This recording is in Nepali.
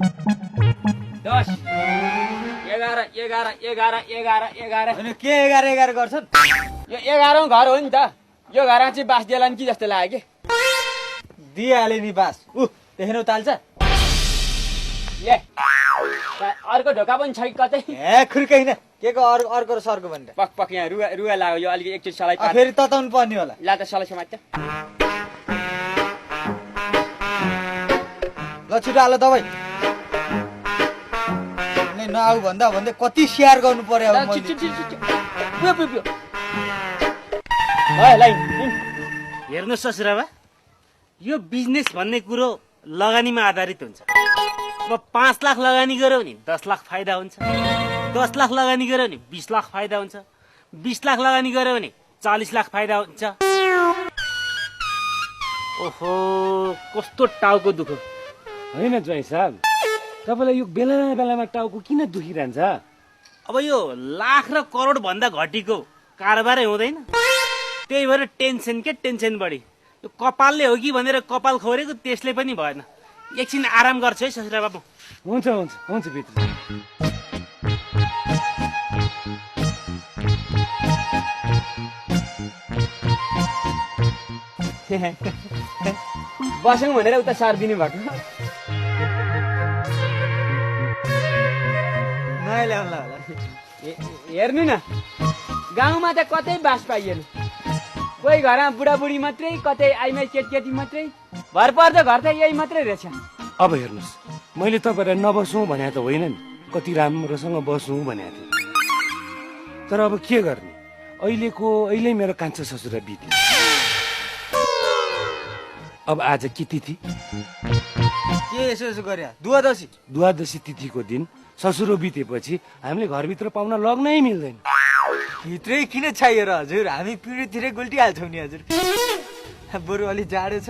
10 11 11 11 11 11 अनि के 11 गर्छन्? यो 11औं घर हो नि त। यो घरमा चाहिँ बास देलान् कि जस्तो लाग्यो कि। दिइहाले नि बास। देखेनौ ताल्छ? ले अर्को ढोका पनि छै कतै। ए खुर्कै न। के को अर्को र सर्को भनेर। पक पक यहाँ रुवा रुवा लाग्यो। यो अलिकति एकचोटि सलाई पार। फेरि तताउनु पर्ने होला। ला त सलाई समात्छ। ल छिटो हाल दबाई। नै नआउ भन्दा भन्दै कति स्याहार गर्नु पर्यो अब मैले। पुयो पुयो पुयो। लाइन हेर्नुहोस् ससुराबा, यो बिजनेस भन्ने कुरो लगानीमा आधारित हुन्छ। अब 5 लाख लगानी गर्यो भने 10 लाख फाइदा हुन्छ, 10 लाख लगानी गर्यो भने 20 लाख फाइदा हुन्छ, 20 लाख लगानी गर्यो भने 40 लाख फाइदा हुन्छ। ओहो, कस्तो टाउको दुखो। होइन ज्वाइँ साहब, तपाईँलाई यो बेलामा बेलामा टाउको किन दुखिरहन्छ? अब यो लाख र करोड भन्दा घटीको कारोबारै हुँदैन, त्यही भएर टेन्सन के टेन्सन बढी। यो कपालले हो कि भनेर कपाल खोरेको त्यसले पनि भएन। एकछिन आराम गर्छु है ससुरा बाबु। हुन्छ हुन्छ हुन्छ भित्र। बसौँ भनेर उता सारिदिनु भएको। नयाँ ल्याउनु होला। हेर्नु न, गाउँमा त कतै बास पाइएन। कोही घरमा बुढाबुढी मात्रै, कतै आइमाई केटी मात्रै। भर पर्दो घर त यही मात्रै रहेछ। अब हेर्नुहोस्, मैले तपाईँलाई नबसौँ भने त होइन नि, कति राम्रोसँग बसौँ भनेको थिएँ। तर अब के गर्ने, अहिले मेरो कान्छा ससुरा बित्यो। अब आज के तिथि? के यसो गरे? दुवादशी। द्वादशी तिथिको दिन ससुरो बितेपछि हामीले घरभित्र पाउन लग्नै मिल्दैन। भित्रै किन चाहियो र हजुर? हामी पिँढीतिरै गुल्टिहाल्छौँ नि हजुर। बरु अलि जाडो छ।